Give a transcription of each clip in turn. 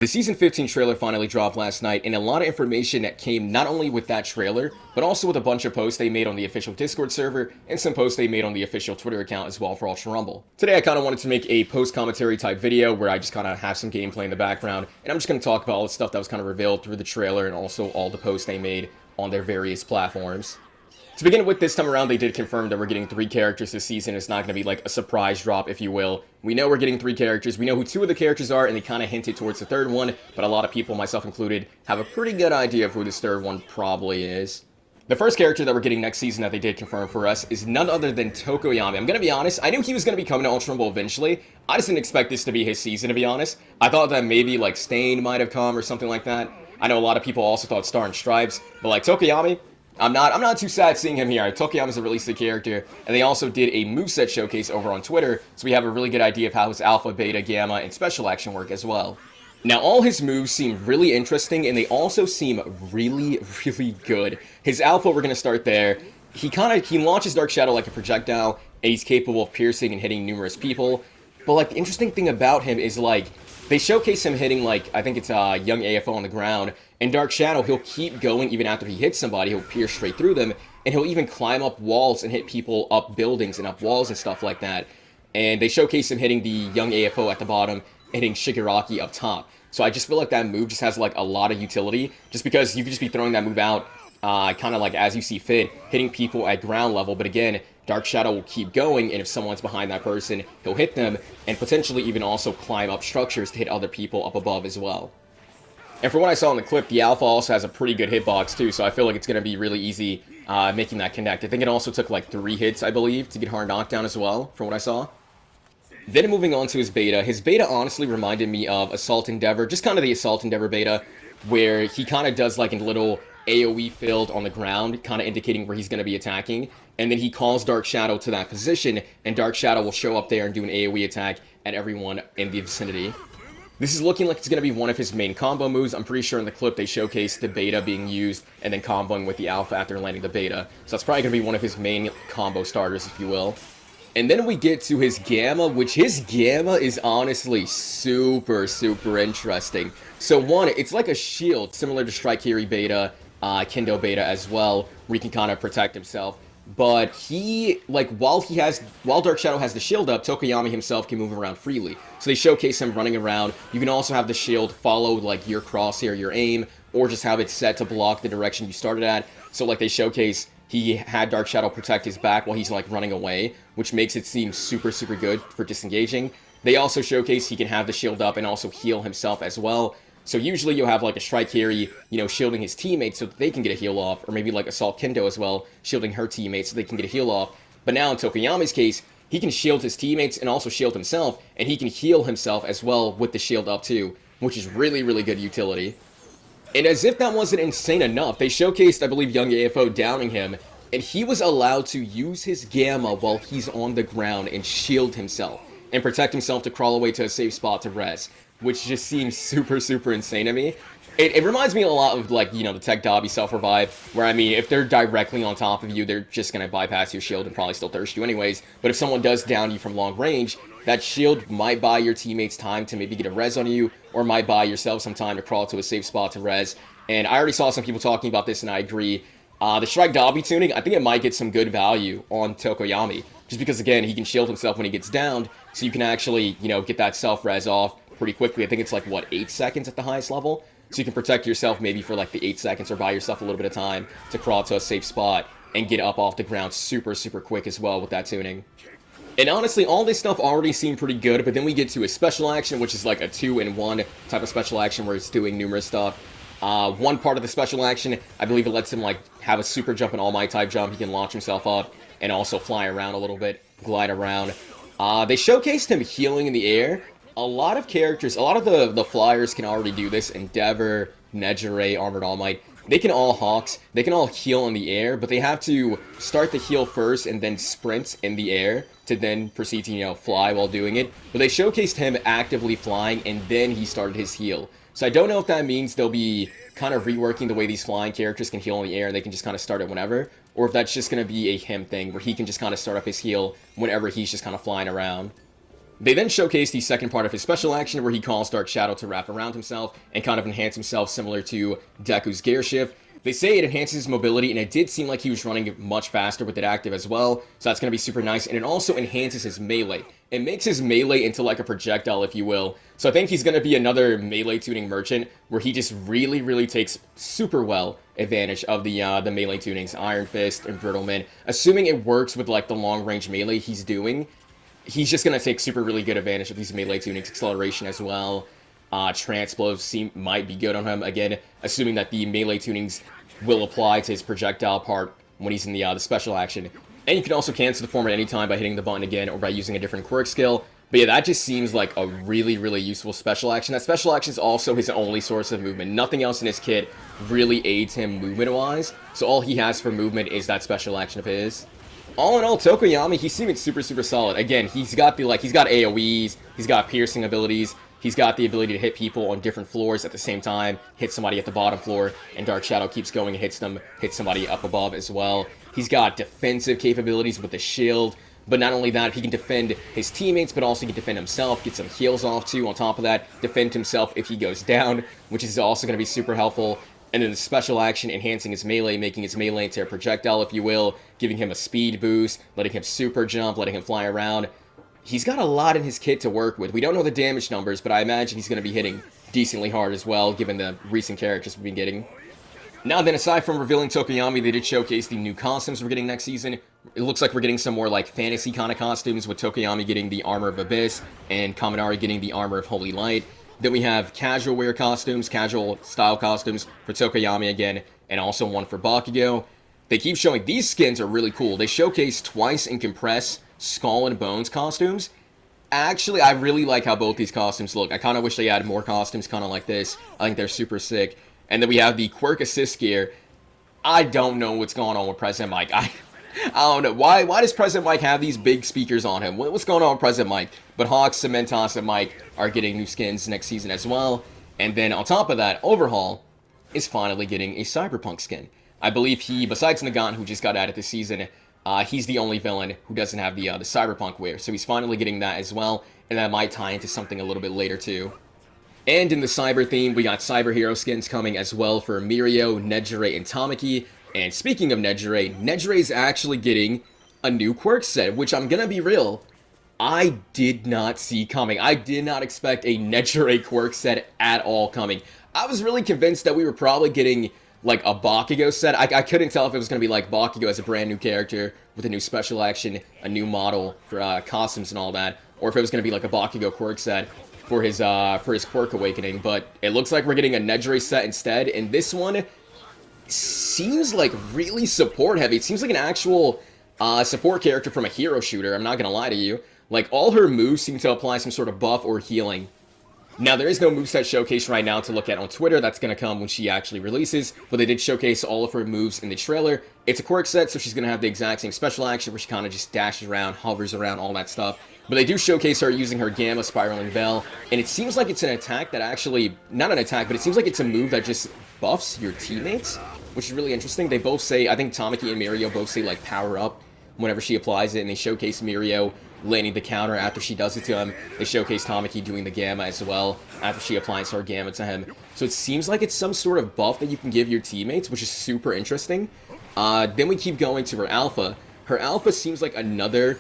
The Season 15 trailer finally dropped last night, and a lot of information that came not only with that trailer, but also with a bunch of posts they made on the official Discord server, and some posts they made on the official Twitter account as well for Ultra Rumble. Today I kind of wanted to make a post-commentary type video where I just kind of have some gameplay in the background, and I'm just going to talk about all the stuff that was kind of revealed through the trailer, and also all the posts they made on their various platforms. To begin with, this time around, they did confirm that we're getting 3 characters this season. It's not going to be like a surprise drop, if you will. We know we're getting 3 characters. We know who 2 of the characters are, and they kind of hinted towards the 3rd one, but a lot of people, myself included, have a pretty good idea of who this 3rd one probably is. The first character that we're getting next season that they did confirm for us is none other than Tokoyami. I'm going to be honest, I knew he was going to be coming to Ultra Rumble eventually. I just didn't expect this to be his season, to be honest. I thought that maybe, like, Stain might have come or something like that. I know a lot of people also thought Star and Stripes, but, like, Tokoyami, I'm not too sad seeing him here. Tokoyami's a really sick character, and they also did a moveset showcase over on Twitter, so we have a really good idea of how his alpha, beta, gamma, and special action work as well. Now, all his moves seem really interesting, and they also seem really, really good. His alpha, we're going to start there. He launches Dark Shadow like a projectile, and he's capable of piercing and hitting numerous people. But, like, the interesting thing about him is, like, they showcase him hitting, like, I think it's young AFO on the ground, and Dark Shadow, he'll keep going even after he hits somebody, he'll pierce straight through them, and he'll even climb up walls and hit people up buildings and up walls and stuff like that. And they showcase him hitting the young AFO at the bottom, hitting Shigaraki up top. So I just feel like that move just has, like, a lot of utility, just because you could just be throwing that move out, kind of like as you see fit, hitting people at ground level, but again, Dark Shadow will keep going, and if someone's behind that person, he'll hit them, and potentially even also climb up structures to hit other people up above as well. And for what I saw in the clip, the alpha also has a pretty good hitbox too, so I feel like it's going to be really easy making that connect. I think it also took like 3 hits, I believe, to get hard knockdown as well, from what I saw. Then moving on to his beta honestly reminded me of Assault Endeavor, just kind of the Assault Endeavor beta, where he kind of does like a little AoE field on the ground, kind of indicating where he's going to be attacking, and then he calls Dark Shadow to that position, and Dark Shadow will show up there and do an AoE attack at everyone in the vicinity. This is looking like it's going to be one of his main combo moves. I'm pretty sure in the clip they showcased the beta being used and then comboing with the alpha after landing the beta. So that's probably going to be one of his main combo starters, if you will. And then we get to his gamma, which his gamma is honestly super, super interesting. So one, it's like a shield, similar to Strikiri beta, Kendo beta as well, where he can kind of protect himself. But he, like, while Dark Shadow has the shield up, Tokoyami himself can move around freely. So they showcase him running around. You can also have the shield follow, like, your crosshair, your aim, or just have it set to block the direction you started at. So, like, they showcase he had Dark Shadow protect his back while he's, like, running away, which makes it seem super, super good for disengaging. They also showcase he can have the shield up and also heal himself as well. So usually you'll have like a Strikiri, shielding his teammates so that they can get a heal off, or maybe like Assault Kendo as well, shielding her teammates so they can get a heal off. But now in Tokoyami's case, he can shield his teammates and also shield himself, and he can heal himself as well with the shield up too, which is really, really good utility. And as if that wasn't insane enough, they showcased, I believe, young AFO downing him, and he was allowed to use his gamma while he's on the ground and shield himself, and protect himself to crawl away to a safe spot to res, which just seems super, super insane to me. It reminds me a lot of, like, the Tech Dabi self-revive, where, I mean, if they're directly on top of you, they're just going to bypass your shield and probably still thirst you anyways. But if someone does down you from long range, that shield might buy your teammates time to maybe get a res on you, or might buy yourself some time to crawl to a safe spot to res. And I already saw some people talking about this, and I agree. The Strike Dabi tuning, I think it might get some good value on Tokoyami, just because, again, he can shield himself when he gets downed, so you can actually, get that self-res off pretty quickly. I think it's like, what, 8 seconds at the highest level? So you can protect yourself maybe for like the 8 seconds, or buy yourself a little bit of time to crawl to a safe spot and get up off the ground super, super quick as well with that tuning. And honestly, all this stuff already seemed pretty good, but then we get to a special action, which is like a 2-in-1 type of special action where it's doing numerous stuff. One part of the special action, I believe it lets him like have a super jump and All Might type jump. He can launch himself up and also fly around a little bit, glide around. They showcased him healing in the air. A lot of characters, a lot of the flyers can already do this. Endeavor, Nejire, Armored All Might. They can all Hawks. They can all heal in the air, but they have to start the heal first and then sprint in the air to then proceed to, fly while doing it. But they showcased him actively flying, and then he started his heal. So I don't know if that means they'll be kind of reworking the way these flying characters can heal in the air and they can just kind of start it whenever, or if that's just going to be a him thing where he can just kind of start up his heal whenever he's just kind of flying around. They then showcase the second part of his special action where he calls Dark Shadow to wrap around himself and kind of enhance himself similar to Deku's gear shift. They say it enhances his mobility, and it did seem like he was running much faster with it active as well, so that's going to be super nice, and it also enhances his melee. It makes his melee into like a projectile, if you will, so I think he's going to be another melee tuning merchant, where he just really, really takes super well advantage of the melee tunings, Iron Fist, Embrittlement. Assuming it works with like the long-range melee he's doing, he's just going to take super really good advantage of these melee tunings, acceleration as well. Transplosive might be good on him, again, assuming that the melee tunings will apply to his projectile part when he's in the special action. And you can also cancel the form at any time by hitting the button again or by using a different quirk skill. But yeah, that just seems like a really, really useful special action. That special action is also his only source of movement. Nothing else in his kit really aids him movement-wise, so all he has for movement is that special action of his. All in all, Tokoyami, he's seeming super, super solid. Again, he's got he's got AoEs, he's got piercing abilities, he's got the ability to hit people on different floors at the same time, hit somebody at the bottom floor, and Dark Shadow keeps going and hits somebody up above as well. He's got defensive capabilities with the shield, but not only that, he can defend his teammates, but also he can defend himself, get some heals off too. On top of that, defend himself if he goes down, which is also going to be super helpful. And then the special action, enhancing his melee, making his melee into a projectile, if you will, giving him a speed boost, letting him super jump, letting him fly around. He's got a lot in his kit to work with. We don't know the damage numbers, but I imagine he's going to be hitting decently hard as well, given the recent characters we've been getting. Now then, aside from revealing Tokoyami, they did showcase the new costumes we're getting next season. It looks like we're getting some more like fantasy kind of costumes, with Tokoyami getting the Armor of Abyss and Kaminari getting the Armor of Holy Light. Then we have casual wear costumes, casual style costumes for Tokoyami again, and also one for Bakugo. They keep showing these skins are really cool. They showcase Twice and Compress Skull and Bones costumes. Actually, I really like how both these costumes look. I kind of wish they had more costumes kind of like this. I think they're super sick. And then we have the Quirk Assist gear. I don't know what's going on with President Mike. I don't know. Why does President Mike have these big speakers on him? What's going on with President Mike? But Hawks, Cementos, and Mike are getting new skins next season as well. And then on top of that, Overhaul is finally getting a Cyberpunk skin. I believe he, besides Nagant, who just got added this season, he's the only villain who doesn't have the Cyberpunk wear. So he's finally getting that as well. And that might tie into something a little bit later too. And in the cyber theme, we got cyber hero skins coming as well for Mirio, Nejire, and Tamaki. And speaking of Nejire, Nejire is actually getting a new quirk set, which I'm gonna be real, I did not see coming. I did not expect a Nejire quirk set at all coming. I was really convinced that we were probably getting like a Bakugo set. I couldn't tell if it was gonna be like Bakugo as a brand new character with a new special action, a new model for costumes and all that, or if it was gonna be like a Bakugo quirk set for his quirk awakening. But it looks like we're getting a Nejire set instead, and this one seems like really support heavy. It seems like an actual support character from a hero shooter, I'm not gonna lie to you. Like, all her moves seem to apply some sort of buff or healing. Now, there is no moveset showcase right now to look at on Twitter. That's gonna come when she actually releases, but they did showcase all of her moves in the trailer. It's a quirk set, so she's gonna have the exact same special action where she kind of just dashes around, hovers around, all that stuff. But they do showcase her using her Gamma Spiraling Bell, and it seems like it's an attack that actually, not an attack, but it seems like it's a move that just buffs your teammates, which is really interesting. They both say, I think Tamaki and Mirio both say, like, power up whenever she applies it, and they showcase Mirio landing the counter after she does it to him. They showcase Tamaki doing the Gamma as well after she applies her Gamma to him. So it seems like it's some sort of buff that you can give your teammates, which is super interesting. Then we keep going to her Alpha. Her Alpha seems like another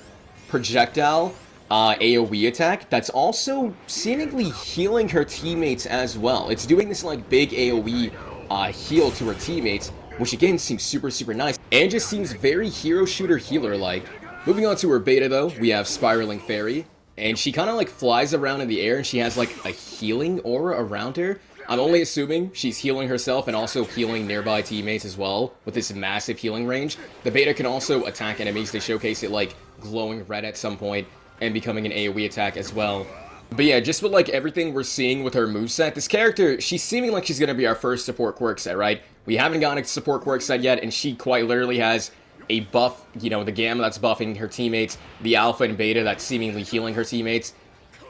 projectile AoE attack that's also seemingly healing her teammates as well. It's doing this like big AoE heal to her teammates, which again seems super, super nice, and just seems very hero shooter healer-like. Moving on to her beta though, we have Spiraling Fairy, and she kind of like flies around in the air, and she has like a healing aura around her. I'm only assuming she's healing herself and also healing nearby teammates as well with this massive healing range. The beta can also attack enemies. They showcase it like glowing red at some point and becoming an AoE attack as well. But yeah, just with like everything we're seeing with her moveset, this character, she's seeming like she's going to be our first support quirk set, right? We haven't gotten a support quirk set yet, and she quite literally has a buff, you know, the Gamma that's buffing her teammates, the Alpha and Beta that's seemingly healing her teammates.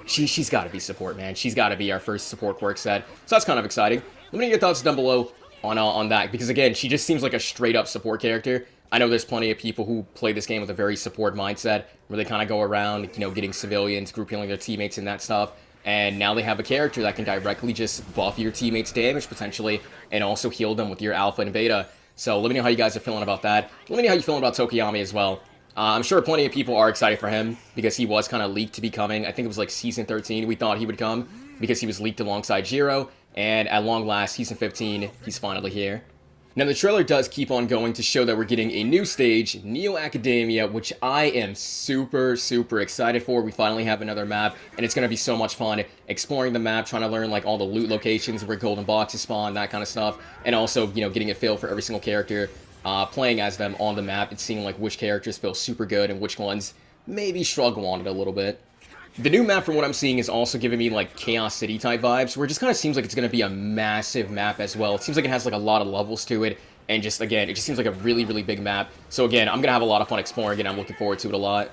She's got to be support, man. She's got to be our first support quirk set. So that's kind of exciting. Let me know your thoughts down below on that, because again, she just seems like a straight up support character. I know there's plenty of people who play this game with a very support mindset, where they kind of go around, getting civilians, group healing their teammates and that stuff. And now they have a character that can directly just buff your teammates' damage, potentially, and also heal them with your alpha and beta. So let me know how you guys are feeling about that. Let me know how you're feeling about Tokoyami as well. I'm sure plenty of people are excited for him, because he was kind of leaked to be coming. I think it was like Season 13 we thought he would come, because he was leaked alongside Jiro. And at long last, Season 15, he's finally here. Now, the trailer does keep on going to show that we're getting a new stage, Neo Academia, which I am super, super excited for. We finally have another map, and it's going to be so much fun exploring the map, trying to learn, like, all the loot locations where golden boxes spawn, that kind of stuff, and also, getting a feel for every single character, playing as them on the map, and seeing, like, which characters feel super good and which ones maybe struggle on it a little bit. The new map, from what I'm seeing, is also giving me, like, Chaos City type vibes, where it just kind of seems like it's going to be a massive map as well. It seems like it has, like, a lot of levels to it, and just, again, it just seems like a really, really big map. So, again, I'm going to have a lot of fun exploring it, and I'm looking forward to it a lot.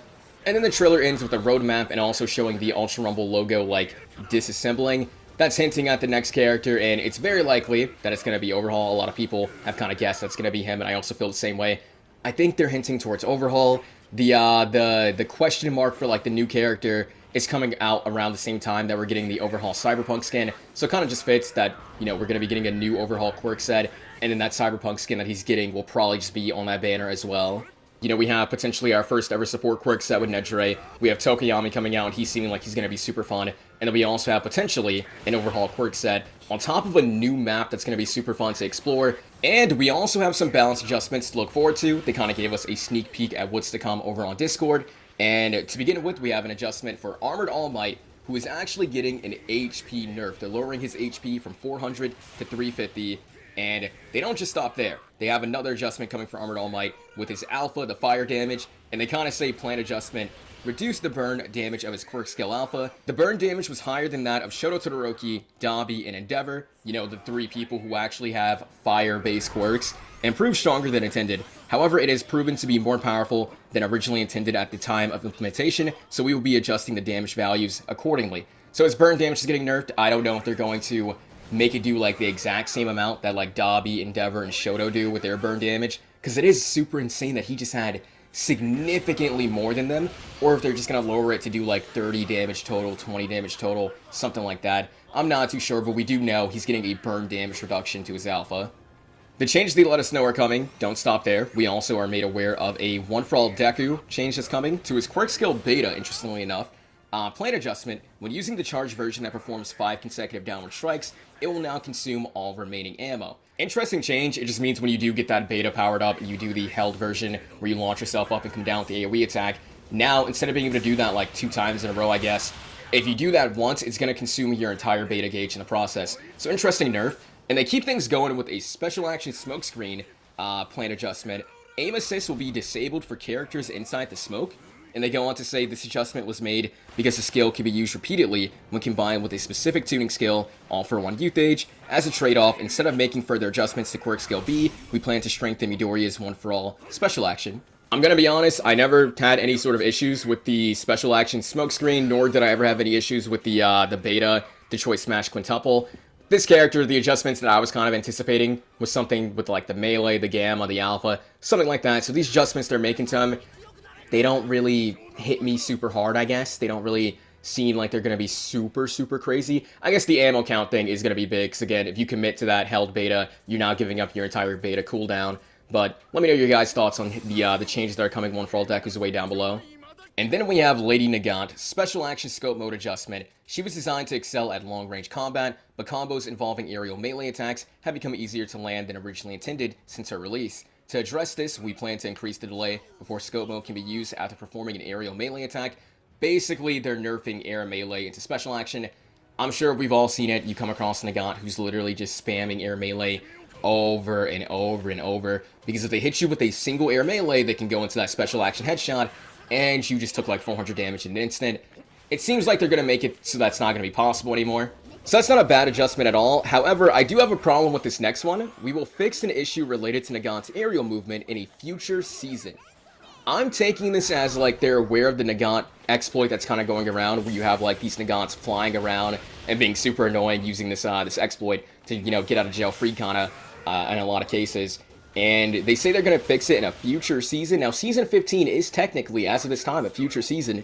And then the trailer ends with a roadmap and also showing the Ultra Rumble logo, like, disassembling. That's hinting at the next character, and it's very likely that it's going to be Overhaul. A lot of people have kind of guessed that's going to be him, and I also feel the same way. I think they're hinting towards Overhaul. The question mark for, like, the new character is coming out around the same time that we're getting the Overhaul Cyberpunk skin, so it kind of just fits that, we're going to be getting a new Overhaul quirk set, and then that Cyberpunk skin that he's getting will probably just be on that banner as well. We have potentially our first ever support quirk set with Nejire. We have Tokoyami coming out, and he's seeming like he's going to be super fun. And then we also have potentially an Overhaul quirk set on top of a new map that's going to be super fun to explore. And we also have some balance adjustments to look forward to. They kind of gave us a sneak peek at what's to come over on Discord. And to begin with, we have an adjustment for Armored All Might, who is actually getting an HP nerf. They're lowering his HP from 400 to 350. And they don't just stop there. They have another adjustment coming for Armored All Might with his alpha, the fire damage, and they kind of say plan adjustment, reduce the burn damage of his quirk skill alpha. The burn damage was higher than that of Shoto Todoroki, Dabi, and Endeavor, the three people who actually have fire-based quirks, and proved stronger than intended. However, it is proven to be more powerful than originally intended at the time of implementation, so we will be adjusting the damage values accordingly. So his burn damage is getting nerfed. I don't know if they're going to make it do like the exact same amount that like Dabi, Endeavor, and Shoto do with their burn damage, because it is super insane that he just had significantly more than them, or if they're just going to lower it to do like 30 damage total, 20 damage total, something like that. I'm not too sure, but we do know he's getting a burn damage reduction to his alpha. The changes they let us know are coming. Don't stop there. We also are made aware of a one-for-all deku change that's coming to his quirk skill beta, interestingly enough. Plan adjustment, when using the charged version that performs 5 consecutive downward strikes, it will now consume all remaining ammo. Interesting change, it just means when you do get that beta powered up and you do the held version where you launch yourself up and come down with the AoE attack, now instead of being able to do that like 2 times in a row, I guess, if you do that once, it's going to consume your entire beta gauge in the process. So interesting nerf, and they keep things going with a special action smokescreen plan adjustment. Aim assist will be disabled for characters inside the smoke. And they go on to say this adjustment was made because the skill can be used repeatedly when combined with a specific tuning skill, all for one usage. As a trade-off, instead of making further adjustments to quirk skill B, we plan to strengthen Midoriya's one-for-all special action. I'm gonna be honest, I never had any sort of issues with the special action smokescreen, nor did I ever have any issues with the beta Detroit Smash Quintuple. This character, the adjustments that I was kind of anticipating was something with like the melee, the gamma, the alpha, something like that. So these adjustments they're making to him, they don't really hit me super hard, I guess. They don't really seem like they're going to be super, super crazy. I guess the ammo count thing is going to be big, because again, if you commit to that held beta, you're now giving up your entire beta cooldown. But let me know your guys' thoughts on the changes that are coming one-for-all dekus way down below. And then we have Lady Nagant, Special Action Scope Mode Adjustment. She was designed to excel at long-range combat, but combos involving aerial melee attacks have become easier to land than originally intended since her release. To address this, we plan to increase the delay before scope mode can be used after performing an aerial melee attack. Basically, they're nerfing air melee into special action. I'm sure we've all seen it. You come across Nagant who's literally just spamming air melee over and over and over, because if they hit you with a single air melee, they can go into that special action headshot, and you just took like 400 damage in an instant. It seems like they're going to make it so that's not going to be possible anymore. So that's not a bad adjustment at all. However, I do have a problem with this next one. We will fix an issue related to Nagant's aerial movement in a future season. I'm taking this as like they're aware of the Nagant exploit that's kind of going around, where you have like these Nagants flying around and being super annoying using this this exploit to, get out of jail free kind of in a lot of cases. And they say they're going to fix it in a future season. Now, Season 15 is technically, as of this time, a future season.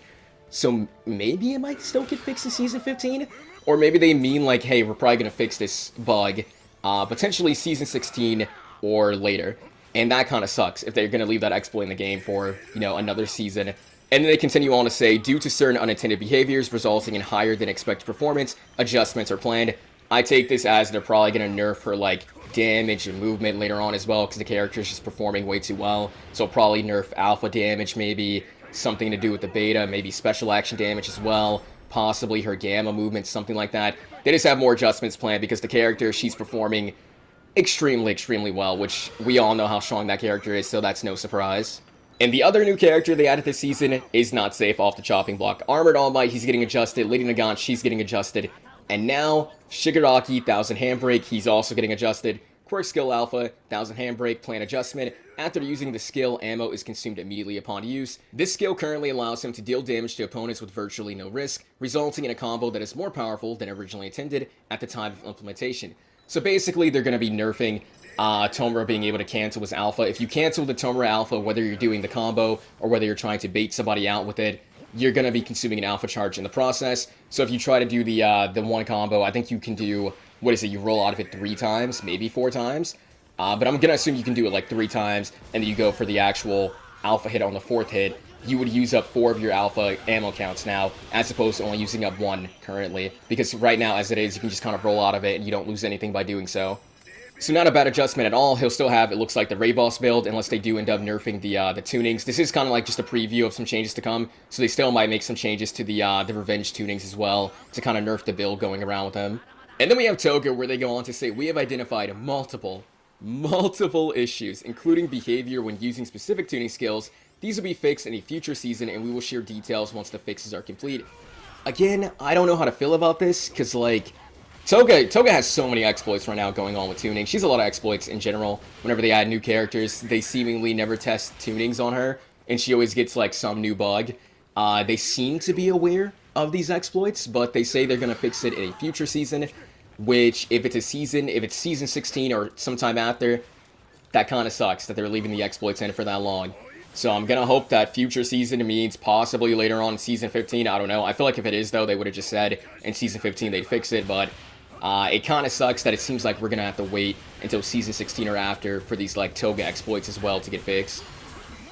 So maybe it might still get fixed in Season 15? Or maybe they mean like, hey, we're probably going to fix this bug potentially Season 16 or later. And that kind of sucks if they're going to leave that exploit in the game for, another season. And then they continue on to say, due to certain unintended behaviors resulting in higher than expected performance, adjustments are planned. I take this as they're probably going to nerf her, like, damage and movement later on as well, because the character is just performing way too well. So probably nerf alpha damage, maybe something to do with the beta, maybe special action damage as well, possibly her gamma movement, something like that. They just have more adjustments planned because the character, she's performing extremely well, which we all know how strong that character is, so that's no surprise. And the other new character they added this season is not safe off the chopping block. Armored All Might, he's getting adjusted. Lady Nagant, she's getting adjusted. And now, Shigaraki, 1000 Handbrake, he's also getting adjusted. Quirk Skill Alpha, 1000 Handbrake, plan adjustment. After using the skill, ammo is consumed immediately upon use. This skill currently allows him to deal damage to opponents with virtually no risk, resulting in a combo that is more powerful than originally intended at the time of implementation. So basically, they're going to be nerfing Tomura being able to cancel his alpha. If you cancel the Tomura alpha, whether you're doing the combo or whether you're trying to bait somebody out with it, you're going to be consuming an alpha charge in the process. So if you try to do the one combo, I think you can do, what is it, you roll out of it 3 times, maybe 4 times. But I'm going to assume you can do it like 3 times, and then you go for the actual alpha hit on the 4th hit. You would use up 4 of your alpha ammo counts now, as opposed to only using up 1 currently. Because right now, as it is, you can just kind of roll out of it, and you don't lose anything by doing so. So not a bad adjustment at all. He'll still have, it looks like, the Ray Boss build, unless they do end up nerfing the tunings. This is kind of like just a preview of some changes to come, so they still might make some changes to the Revenge tunings as well, to kind of nerf the build going around with him. And then we have Toga, where they go on to say, we have identified multiple issues, including behavior when using specific tuning skills. These will be fixed in a future season, and we will share details once the fixes are complete. Again, I don't know how to feel about this, because, like, Toga has so many exploits right now going on with tuning. She's a lot of exploits in general. Whenever they add new characters, they seemingly never test tunings on her, and she always gets, like, some new bug. They seem to be aware of these exploits, but they say they're going to fix it in a future season, which, if it's Season 16 or sometime after, that kind of sucks that they're leaving the exploits in for that long. So I'm going to hope that future season means possibly later on in Season 15. I don't know. I feel like if it is, though, they would have just said in Season 15 they'd fix it, but it kind of sucks that it seems like we're going to have to wait until Season 16 or after for these, like, Toga exploits as well to get fixed.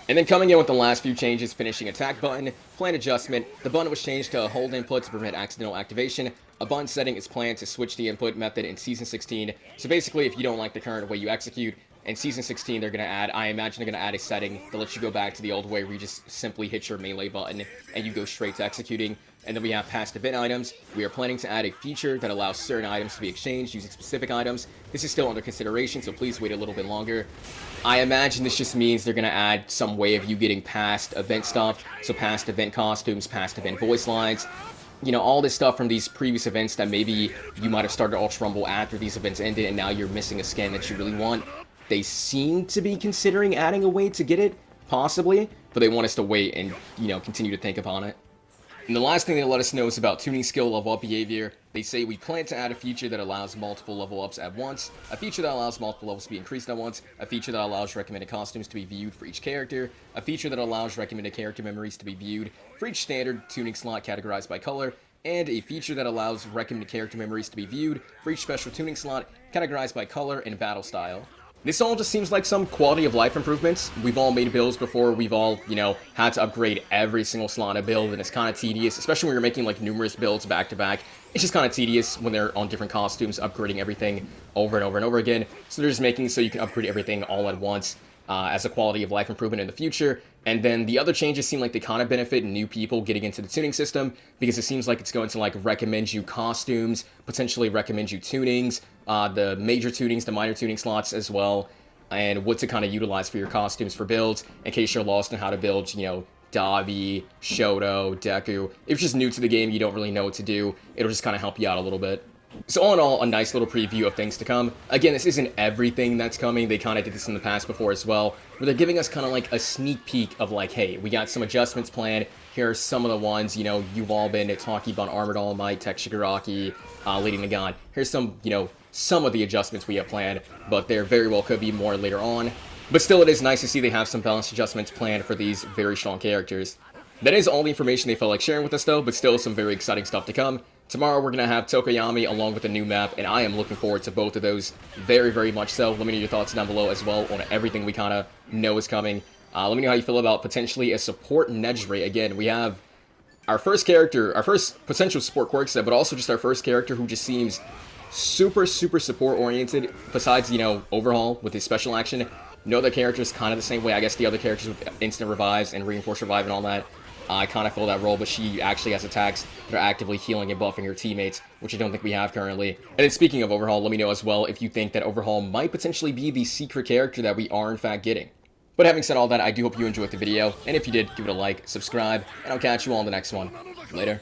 And then coming in with the last few changes, finishing attack button, plan adjustment. The button was changed to a hold input to prevent accidental activation. A button setting is planned to switch the input method in Season 16. So basically, if you don't like the current way you execute, in Season 16, they're going to add, I imagine they're going to add a setting that lets you go back to the old way where you just simply hit your melee button and you go straight to executing. And then we have past event items. We are planning to add a feature that allows certain items to be exchanged using specific items. This is still under consideration, so please wait a little bit longer. I imagine this just means they're going to add some way of you getting past event stuff. So past event costumes, past event voice lines. You know, all this stuff from these previous events that maybe you might have started Ultra Rumble after these events ended and now you're missing a skin that you really want. They seem to be considering adding a way to get it, possibly, but they want us to wait and, continue to think upon it. And the last thing they let us know is about tuning skill level up behavior. They say we plan to add a feature that allows multiple level ups at once, a feature that allows multiple levels to be increased at once, a feature that allows recommended costumes to be viewed for each character, a feature that allows recommended character memories to be viewed for each standard tuning slot categorized by color, and a feature that allows recommended character memories to be viewed for each special tuning slot categorized by color and battle style. This all just seems like some quality of life improvements. We've all made builds before, we've all, had to upgrade every single slot in a build, and it's kind of tedious, especially when you're making, like, numerous builds back to back. It's just kind of tedious when they're on different costumes, upgrading everything over and over and over again. So they're just making so you can upgrade everything all at once as a quality of life improvement in the future. And then the other changes seem like they kind of benefit new people getting into the tuning system, because it seems like it's going to, like, recommend you costumes, potentially recommend you tunings, the major tunings, the minor tuning slots as well, and what to kind of utilize for your costumes for builds, in case you're lost on how to build, Dabi, Shoto, Deku. If you're just new to the game, you don't really know what to do, it'll just kind of help you out a little bit. So all in all, a nice little preview of things to come. Again, this isn't everything that's coming. They kind of did this in the past before as well, where they're giving us kind of like a sneak peek of like, hey, we got some adjustments planned. Here are some of the ones, you've all been talking about Armored All Might, Tech Shigaraki, Lady Nagant. Here's some, some of the adjustments we have planned, but there very well could be more later on. But still, it is nice to see they have some balance adjustments planned for these very strong characters. That is all the information they felt like sharing with us though, but still some very exciting stuff to come. Tomorrow we're going to have Tokoyami along with a new map, and I am looking forward to both of those very, very much so. Let me know your thoughts down below as well on everything we kind of know is coming. Let me know how you feel about potentially a support Nejire. Again, we have our first character, our first potential support quirk set, but also just our first character who just seems super, super support oriented, besides, you know, Overhaul with his special action. No other characters kind of the same way. I guess the other characters with instant revives and reinforced revive and all that, I kind of fill that role, but she actually has attacks that are actively healing and buffing her teammates, which I don't think we have currently. And then speaking of Overhaul, let me know as well if you think that Overhaul might potentially be the secret character that we are in fact getting. But having said all that, I do hope you enjoyed the video, and if you did, give it a like, subscribe, and I'll catch you all in the next one. Later.